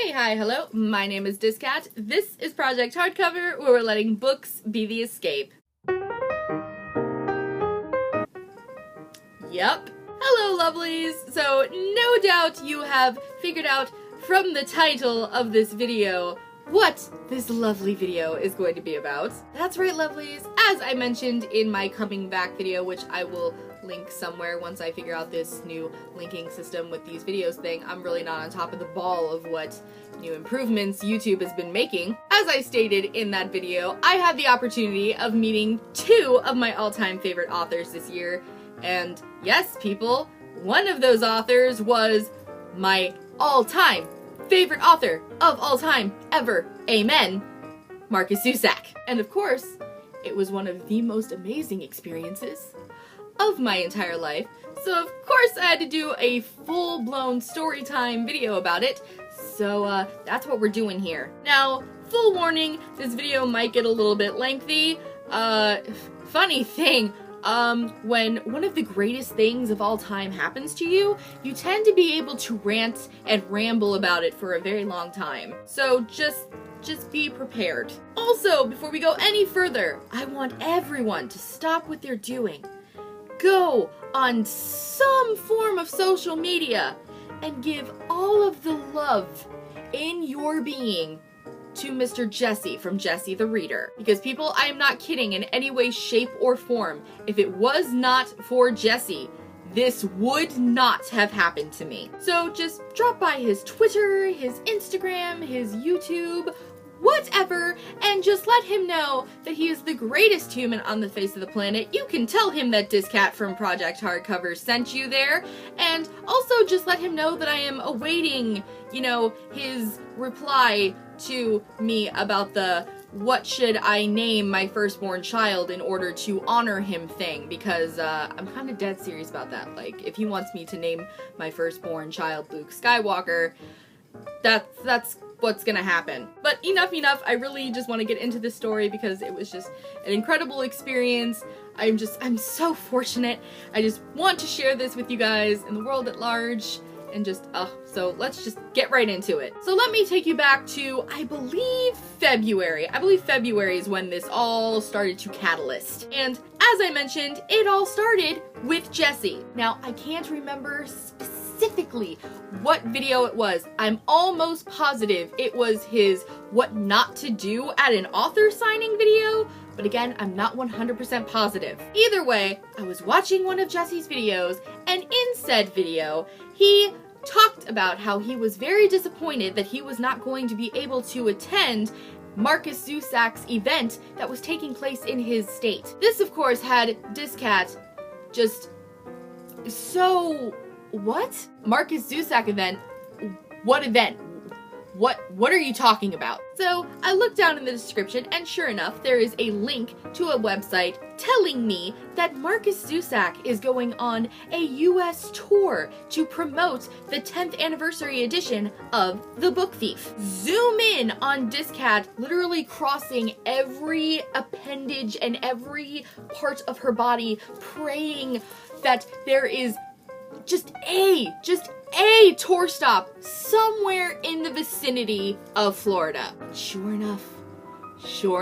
Hey, hi, hello, my name is dis.cat. This is Project Hardcover, where we're letting books be the escape. Yep. Hello, lovelies! So, no doubt you have figured out from the title of this video what this lovely video is going to be about. That's right, lovelies. As I mentioned in my coming back video, which I will link somewhere once I figure out this new linking system with these videos thing, I'm really not on top of the ball of what new improvements YouTube has been making. As I stated in that video, I had the opportunity of meeting two of my all-time favorite authors this year, and yes, people, one of those authors was my all-time favorite author of all time ever, amen, Markus Zusak. And of course, it was one of the most amazing experiences of my entire life, so of course I had to do a full-blown storytime video about it, so that's what we're doing here. Now, full warning, this video might get a little bit lengthy. Funny thing, when one of the greatest things of all time happens to you, you tend to be able to rant and ramble about it for a very long time. So just be prepared. Also, before we go any further, I want everyone to stop what they're doing. Go on some form of social media and give all of the love in your being to Mr. Jesse from Jesse the Reader. Because people, I am not kidding in any way, shape, or form. If it was not for Jesse, this would not have happened to me. So just drop by his Twitter, his Instagram, his YouTube, whatever, and just let him know that he is the greatest human on the face of the planet. You can tell him that dis.cat from Project Hardcover sent you there, and also just let him know that I am awaiting, his reply to me about the what should I name my firstborn child in order to honor him thing, because I'm kind of dead serious about that. Like, if he wants me to name my firstborn child Luke Skywalker, that's what's gonna happen. But enough, I really just want to get into this story because it was just an incredible experience. I'm so fortunate. I just want to share this with you guys and the world at large, and so let's just get right into it. So let me take you back to, I believe February. I believe February is when this all started to catalyst. And as I mentioned, it all started with Jesse. Now, I can't remember specifically what video it was. I'm almost positive it was his what not to do at an author signing video, but again, I'm not 100% positive. Either way, I was watching one of Jesse's videos, and in said video, he talked about how he was very disappointed that he was not going to be able to attend Markus Zusak's event that was taking place in his state. This, of course, had dis.cat just so... What? Markus Zusak event? What event? What are you talking about? So I looked down in the description, and sure enough, there is a link to a website telling me that Markus Zusak is going on a US tour to promote the 10th anniversary edition of The Book Thief. Zoom in on dis.cat, literally crossing every appendage and every part of her body, praying that there is just a tour stop somewhere in the vicinity of Florida. Sure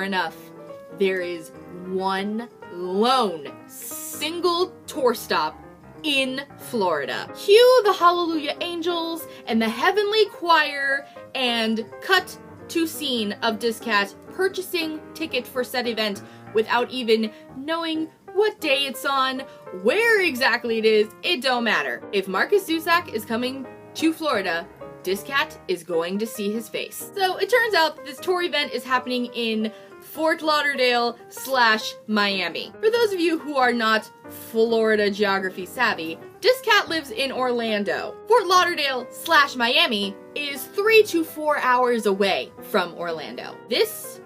enough, there is one lone single tour stop in Florida. Cue the Hallelujah Angels and the Heavenly Choir, and cut to scene of dis.cat purchasing ticket for said event without even knowing what day it's on, where exactly it is, it don't matter. If Markus Zusak is coming to Florida, dis.cat is going to see his face. So it turns out that this tour event is happening in Fort Lauderdale/Miami. For those of you who are not Florida geography savvy, dis.cat lives in Orlando. Fort Lauderdale/Miami is 3 to 4 hours away from Orlando. This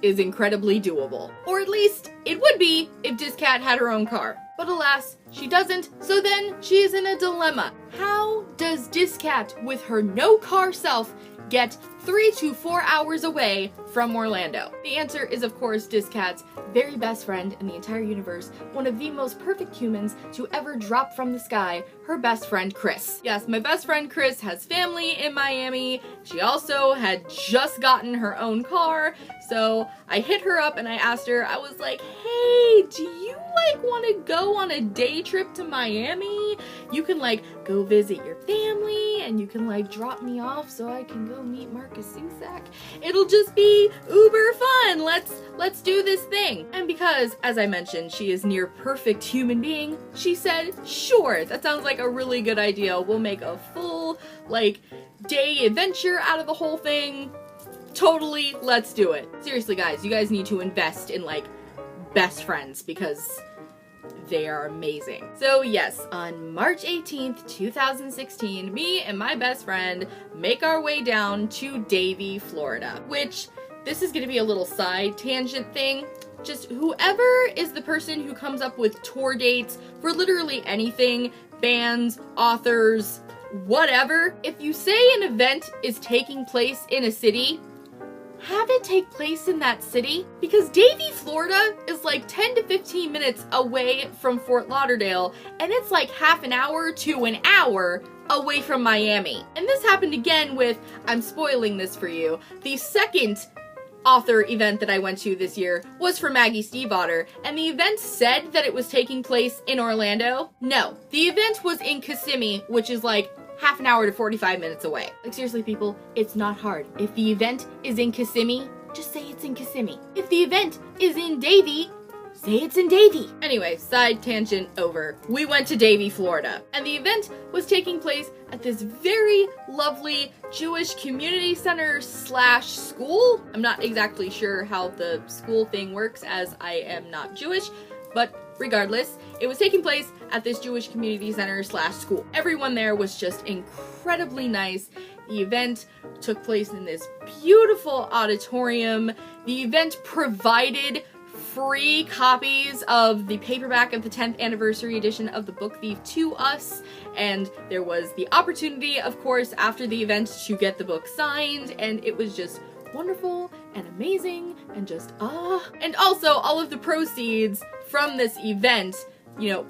is incredibly doable. Or at least, it would be if dis.cat had her own car. But alas, She doesn't, so then she is in a dilemma. How does dis.cat, with her no-car self, get 3 to 4 hours away from Orlando? The answer is, of course, dis.cat's very best friend in the entire universe, one of the most perfect humans to ever drop from the sky, her best friend Chris. Yes, my best friend Chris has family in Miami. She also had just gotten her own car, so I hit her up and I asked her, I was like, hey, do you want to go on a day trip to Miami? You can go visit your family and you can drop me off so I can go meet Markus Zusak. It'll just be uber fun. Let's do this thing. And because, as I mentioned, she is near perfect human being, she said, sure, that sounds like a really good idea. We'll make a full day adventure out of the whole thing. Totally, let's do it. Seriously, guys, you guys need to invest in best friends because they are amazing. So yes, on March 18th, 2016, me and my best friend make our way down to Davie, Florida, which this is gonna be a little side tangent thing. Just whoever is the person who comes up with tour dates for literally anything, bands, authors, whatever, if you say an event is taking place in a city, have it take place in that city, because Davie, Florida is 10 to 15 minutes away from Fort Lauderdale, and it's half an hour to an hour away from Miami. And this happened again with, I'm spoiling this for you, the second author event that I went to this year was for Maggie Stiefvater, and the event said that it was taking place in Orlando. No, the event was in Kissimmee, which is half an hour to 45 minutes away. Seriously, people, it's not hard. If the event is in Kissimmee, just say it's in Kissimmee. If the event is in Davie, say it's in Davie. Anyway, side tangent over. We went to Davie, Florida, and the event was taking place at this very lovely Jewish community center / school. I'm not exactly sure how the school thing works as I am not Jewish, but regardless, it was taking place at this Jewish community center / school. Everyone there was just incredibly nice. The event took place in this beautiful auditorium. The event provided free copies of the paperback of the 10th anniversary edition of The Book Thief to us, and there was the opportunity, of course, after the event to get the book signed, and it was just wonderful and amazing and just And also, all of the proceeds from this event,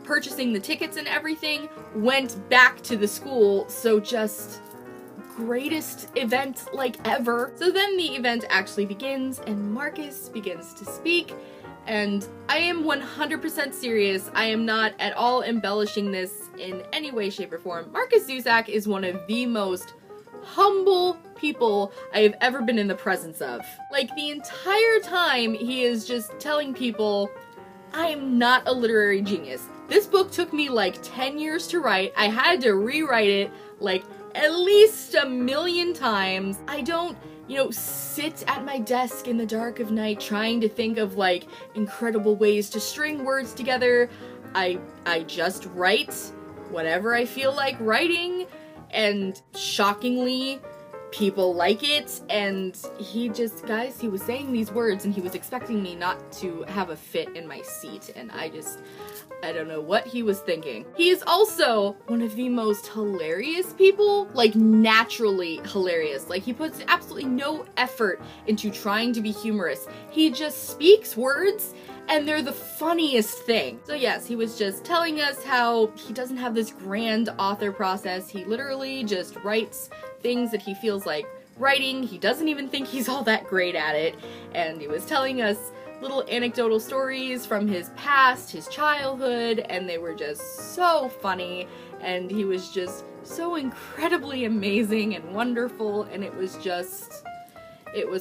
purchasing the tickets and everything, went back to the school, so just greatest event ever. So then the event actually begins and Markus begins to speak, and I am 100% serious. I am not at all embellishing this in any way, shape, or form. Markus Zusak is one of the most humble people I have ever been in the presence of. The entire time he is just telling people, I am not a literary genius. This book took me 10 years to write. I had to rewrite it at least 1,000,000 times. I don't, sit at my desk in the dark of night trying to think of incredible ways to string words together. I just write whatever I feel like writing, and shockingly, people like it, and he was saying these words and he was expecting me not to have a fit in my seat, and I don't know what he was thinking. He is also one of the most hilarious people, naturally hilarious. He puts absolutely no effort into trying to be humorous. He just speaks words and they're the funniest thing. So yes, he was just telling us how he doesn't have this grand author process. He literally just writes things that he feels like writing. He doesn't even think he's all that great at it. And he was telling us little anecdotal stories from his past, his childhood, and they were just so funny. And he was just so incredibly amazing and wonderful, and it was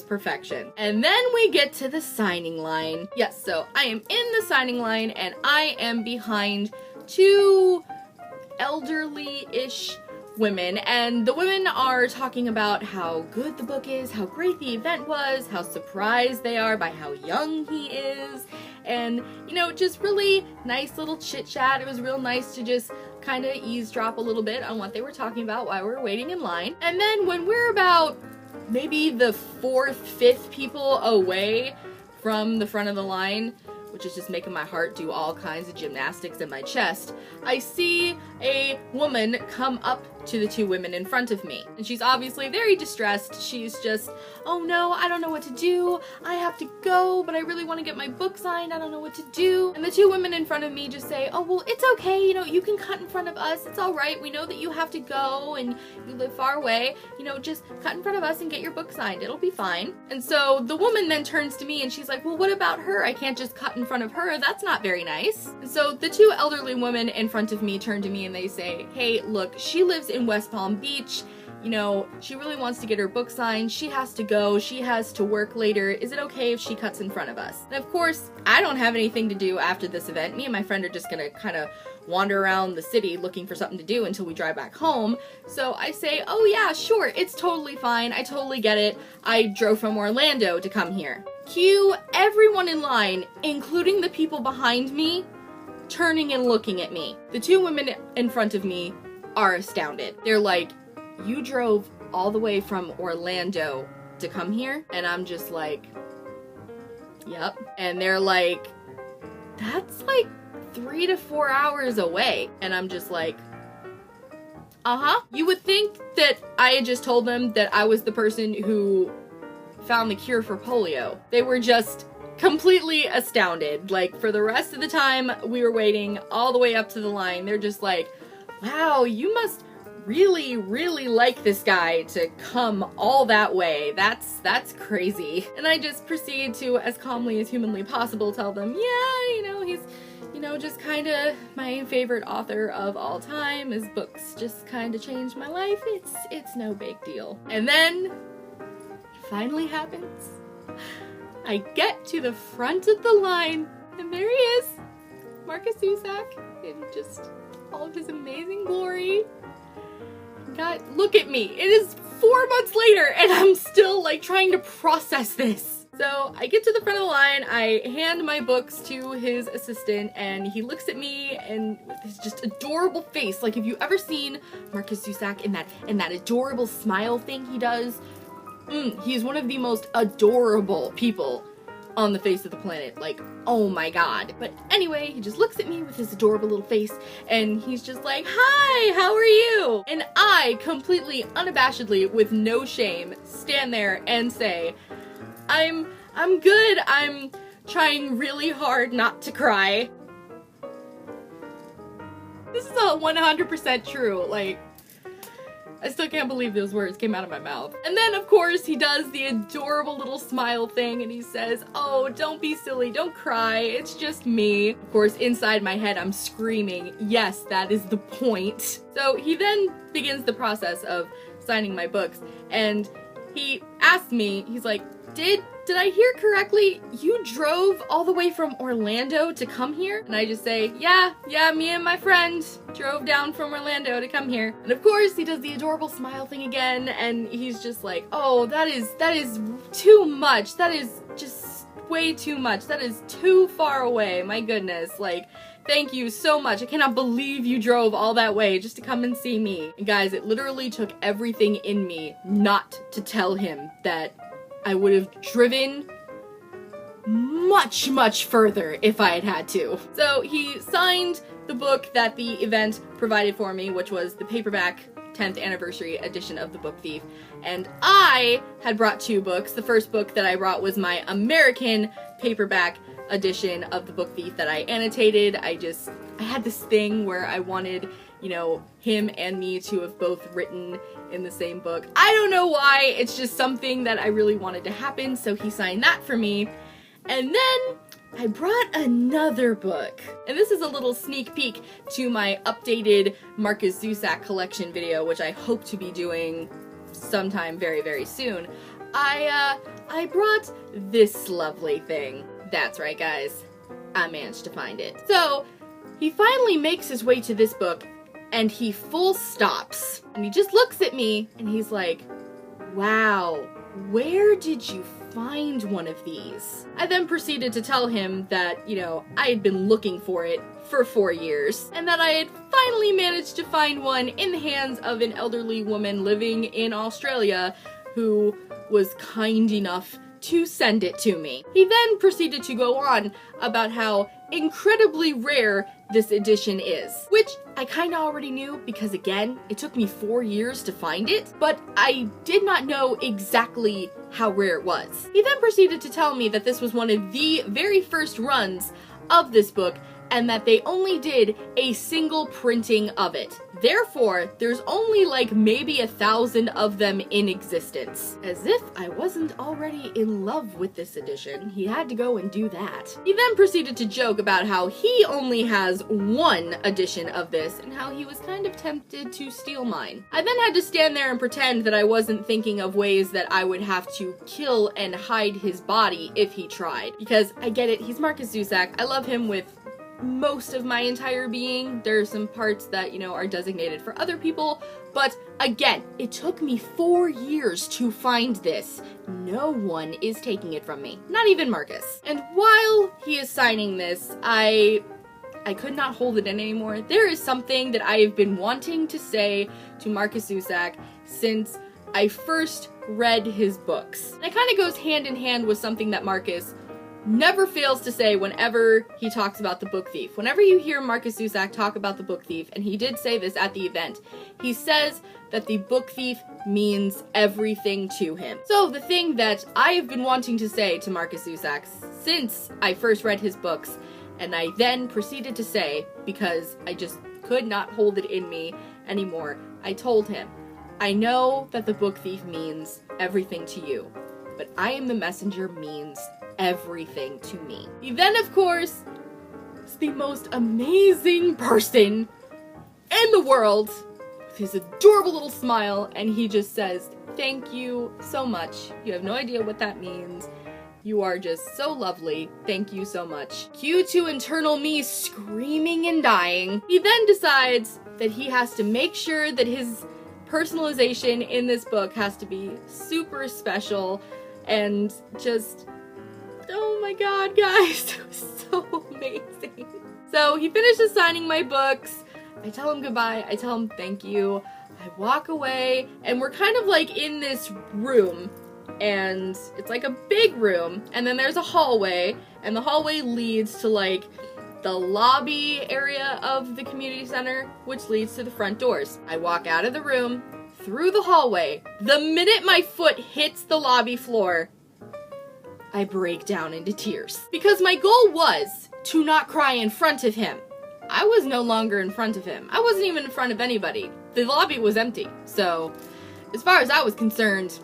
perfection. And then we get to the signing line. Yes, so I am in the signing line, and I am behind two elderly-ish women, and the women are talking about how good the book is, how great the event was, how surprised they are by how young he is, and, just really nice little chit-chat. It was real nice to just kind of eavesdrop a little bit on what they were talking about while we were waiting in line. And then when we're about maybe the 4th, 5th people away from the front of the line, which is just making my heart do all kinds of gymnastics in my chest, I see a woman come up to the two women in front of me. And she's obviously very distressed. She's just, oh no, I don't know what to do. I have to go, but I really want to get my book signed. I don't know what to do. And the two women in front of me just say, oh, well, it's okay. You know, you can cut in front of us. It's all right. We know that you have to go and you live far away. You know, just cut in front of us and get your book signed. It'll be fine. And so the woman then turns to me and she's like, well, what about her? I can't just cut in front of her. That's not very nice. And so the two elderly women in front of me turn to me and they say, hey, look, she lives in West Palm Beach. You know, she really wants to get her book signed. She has to go. She has to work later. Is it okay if she cuts in front of us? And of course, I don't have anything to do after this event. Me and my friend are just gonna kind of wander around the city looking for something to do until we drive back home. So I say, oh yeah, sure, it's totally fine. I totally get it. I drove from Orlando to come here. Cue everyone in line, including the people behind me, turning and looking at me. The two women in front of me are astounded. They're like, you drove all the way from Orlando to come here? And I'm just like, yep. And they're like, that's like 3 to 4 hours away. And I'm just like, uh-huh. You would think that I had just told them that I was the person who found the cure for polio. They were just completely astounded. Like, for the rest of the time we were waiting all the way up to the line, they're just like, wow, you must really, really like this guy to come all that way. That's crazy. And I just proceed to, as calmly as humanly possible, tell them, yeah, you know, he's, you know, just kind of my favorite author of all time. His books just kind of changed my life. It's no big deal. And then it finally happens. I get to the front of the line, and there he is, Markus Zusak, in just all of his amazing glory. God, look at me. It is 4 months later, and I'm still, like, trying to process this. So I get to the front of the line, I hand my books to his assistant, and he looks at me and with his just adorable face. Like, have you ever seen Markus Zusak in that adorable smile thing he does? He's one of the most adorable people on the face of the planet. Like, oh my god. But anyway, he just looks at me with his adorable little face, and he's just like, hi, how are you? And I, completely unabashedly, with no shame, stand there and say, I'm good. I'm trying really hard not to cry. This is 100% true. Like, I still can't believe those words came out of my mouth. And then, of course, he does the adorable little smile thing and he says, oh, don't be silly, don't cry, it's just me. Of course, inside my head, I'm screaming, yes, that is the point. So he then begins the process of signing my books, and he asked me, he's like, did I hear correctly? You drove all the way from Orlando to come here? And I just say, yeah, me and my friend drove down from Orlando to come here. And of course, he does the adorable smile thing again, and he's just like, oh, that is too much. That is just way too much. That is too far away. My goodness, like, thank you so much. I cannot believe you drove all that way just to come and see me. And guys, it literally took everything in me not to tell him that I would have driven much, much further if I had to. So he signed the book that the event provided for me, which was the paperback 10th anniversary edition of The Book Thief. And I had brought 2 books. The first book that I brought was my American paperback edition of The Book Thief that I annotated. I had this thing where I wanted, you know, him and me to have both written in the same book. I don't know why, it's just something that I really wanted to happen, so he signed that for me. And then I brought another book. And this is a little sneak peek to my updated Markus Zusak collection video, which I hope to be doing sometime very, very soon. I brought this lovely thing. That's right, guys. I managed to find it. So, he finally makes his way to this book, and he full stops. And he just looks at me, and he's like, wow, where did you find one of these? I then proceeded to tell him that, you know, I had been looking for it for 4 years, and that I had finally managed to find one in the hands of an elderly woman living in Australia who was kind enough to send it to me. He then proceeded to go on about how incredibly rare this edition is, which I kinda already knew because, again, it took me 4 years to find it, but I did not know exactly how rare it was. He then proceeded to tell me that this was one of the very first runs of this book and that they only did a single printing of it. Therefore, there's only like maybe 1,000 of them in existence. As if I wasn't already in love with this edition, he had to go and do that. He then proceeded to joke about how he only has one edition of this and how he was kind of tempted to steal mine. I then had to stand there and pretend that I wasn't thinking of ways that I would have to kill and hide his body if he tried. Because I get it, he's Markus Zusak. I love him with most of my entire being. There are some parts that, you know, are designated for other people, but again, it took me 4 years to find this. No one is taking it from me. Not even Markus. And while he is signing this, I could not hold it in anymore. There is something that I have been wanting to say to Markus Zusak since I first read his books. And it kind of goes hand in hand with something that Markus never fails to say whenever he talks about the book thief. Whenever you hear Markus Zusak talk about the book thief, and he did say this at the event, he says that the book thief means everything to him. So the thing that I have been wanting to say to Markus Zusak since I first read his books, and I then proceeded to say, because I just could not hold it in me anymore, I told him, I know that the book thief means everything to you, but I am the messenger means everything to me. He then, of course, is the most amazing person in the world with his adorable little smile, and he just says, thank you so much. You have no idea what that means. You are just so lovely. Thank you so much. Cue to internal me screaming and dying. He then decides that he has to make sure that his personalization in this book has to be super special and just, oh my god, guys, it was so amazing. So he finishes signing my books. I tell him goodbye. I tell him thank you. I walk away, and we're kind of like in this room, and it's like a big room, and then there's a hallway, and the hallway leads to like the lobby area of the community center, which leads to the front doors. I walk out of the room, through the hallway. The minute my foot hits the lobby floor, I break down into tears. Because my goal was to not cry in front of him. I was no longer in front of him. I wasn't even in front of anybody. The lobby was empty. So, as far as I was concerned,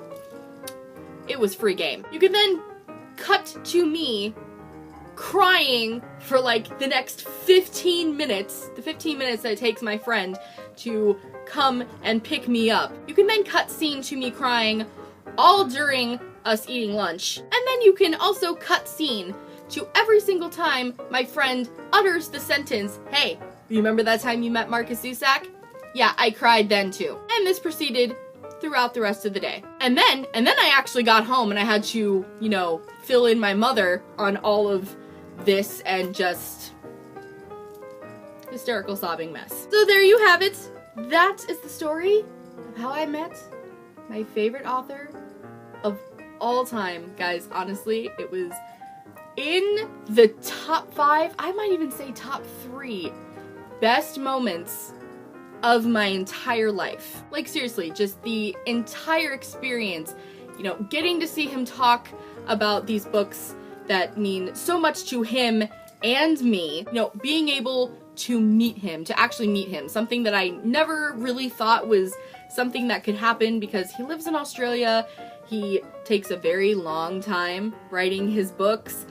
it was free game. You could then cut to me crying for like the next 15 minutes, the 15 minutes that it takes my friend to come and pick me up. You can then cut scene to me crying all during us eating lunch. And then you can also cut scene to every single time my friend utters the sentence, hey, you remember that time you met Markus Zusak? Yeah, I cried then too. And this proceeded throughout the rest of the day. And then I actually got home and I had to, you know, fill in my mother on all of this and just hysterical sobbing mess. So there you have it. That is the story of how I met my favorite author of all time. Guys, honestly, it was in the top 5, I might even say top 3 best moments of my entire life. Like seriously, just the entire experience, you know, getting to see him talk about these books that mean so much to him and me, you know, being able to meet him, to actually meet him, something that I never really thought was something that could happen because he lives in Australia. He takes a very long time writing his books.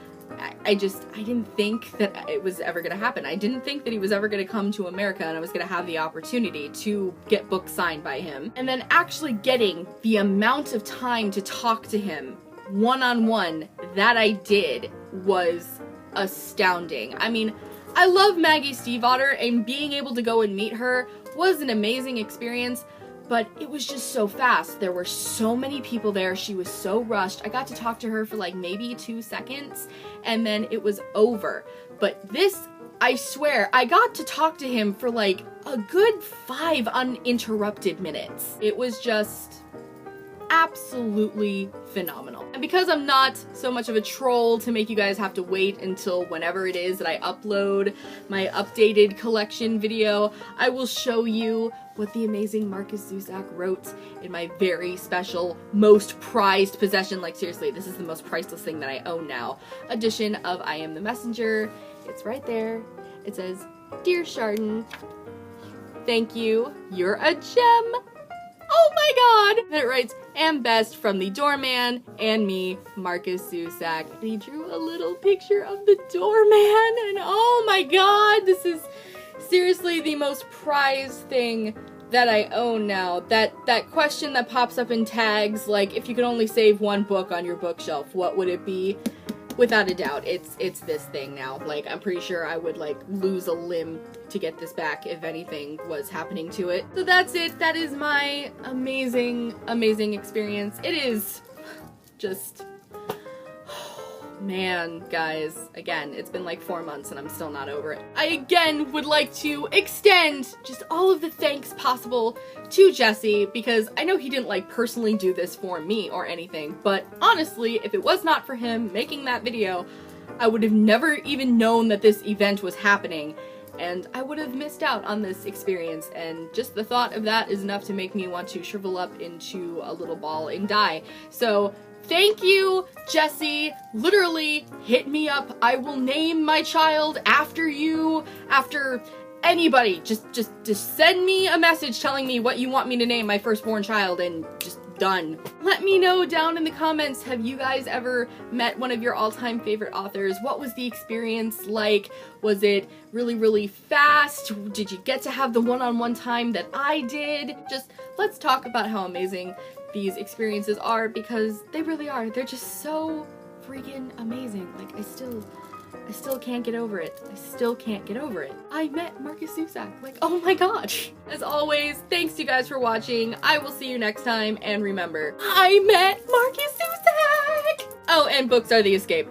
I didn't think that it was ever going to happen. I didn't think that he was ever going to come to America and I was going to have the opportunity to get books signed by him. And then actually getting the amount of time to talk to him one-on-one that I did was astounding. I mean, I love Maggie Stiefvater, and being able to go and meet her was an amazing experience, but it was just so fast. There were so many people there. She was so rushed. I got to talk to her for like maybe 2 seconds, and then it was over. But this, I swear, I got to talk to him for like a good 5 uninterrupted minutes. It was just absolutely phenomenal. And because I'm not so much of a troll to make you guys have to wait until whenever it is that I upload my updated collection video, I will show you what the amazing Markus Zusak wrote in my very special, most prized possession. Like seriously, this is the most priceless thing that I own now. Edition of I Am the Messenger. It's right there. It says, "Dear Chardon, thank you, you're a gem." Oh my god! And it writes, "Am best from the doorman and me, Markus Zusak." And he drew a little picture of the doorman, and oh my god, this is seriously the most prized thing that I own now. That question that pops up in tags, like, if you could only save one book on your bookshelf, what would it be? Without a doubt, it's this thing now. Like, I'm pretty sure I would, like, lose a limb to get this back if anything was happening to it. So that's it. That is my amazing, amazing experience. It is just... Man, guys, again, it's been like 4 months and I'm still not over it. I again would like to extend just all of the thanks possible to Jesse, because I know he didn't like personally do this for me or anything, but honestly, if it was not for him making that video, I would have never even known that this event was happening, and I would have missed out on this experience, and just the thought of that is enough to make me want to shrivel up into a little ball and die. So thank you, Jesse. Literally, hit me up. I will name my child after you, after anybody. Just send me a message telling me what you want me to name my firstborn child, and just done. Let me know down in the comments, have you guys ever met one of your all-time favorite authors? What was the experience like? Was it really, really fast? Did you get to have the one-on-one time that I did? Just let's talk about how amazing these experiences are, because they really are. They're just so freaking amazing. Like, I still can't get over it. I still can't get over it. I met Markus Zusak. Like, oh my gosh. As always, thanks you guys for watching. I will see you next time, and remember, I met Markus Zusak! Oh, and books are the escape.